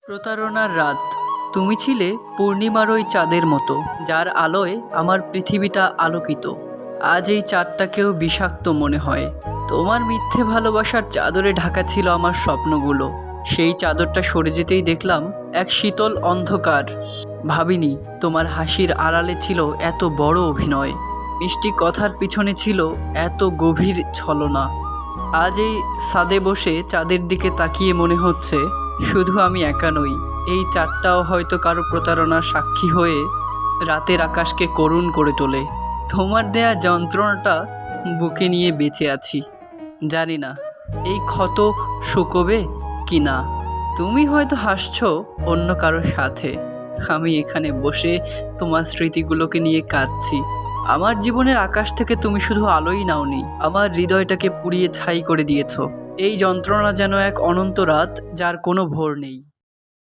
প্রতারণার রাত। তুমি ছিলে পূর্ণিমার ওই চাঁদের মতো, যার আলোয় আমার পৃথিবীটা আলোকিত। আজ এই চাঁদটাকেও বিষাক্ত মনে হয়। তোমার মিথ্যে ভালোবাসার চাদরে ঢাকা ছিল আমার স্বপ্নগুলো। সেই চাদরটা সরে যেতেই দেখলাম এক শীতল অন্ধকার। ভাবিনি তোমার হাসির আড়ালে ছিল এত বড় অভিনয়, মিষ্টি কথার পিছনে ছিল এত গভীর ছলনা। আজ এই ছাদে বসে চাঁদের দিকে তাকিয়ে মনে হচ্ছে শুধু আমি একা নই, এই চাঁদটাও হয়তো কারো প্রতারণার সাক্ষী হয়ে রাতের আকাশকে করুণ করে তোলে। তোমার দেয়া যন্ত্রণাটা বুকে নিয়ে বেঁচে আছি। জানি না এই ক্ষত শুকোবে কি না। তুমি হয়তো হাসছো অন্য কারোর সাথে, আমি এখানে বসে তোমার স্মৃতিগুলোকে নিয়ে কাঁদছি। আমার জীবনের আকাশ থেকে তুমি শুধু আলোই নাওনি, আমার হৃদয়টাকে পুড়িয়ে ছাই করে দিয়েছো। এই যন্ত্রণা যেন এক অনন্ত রাত, যার কোনো ভোর নেই।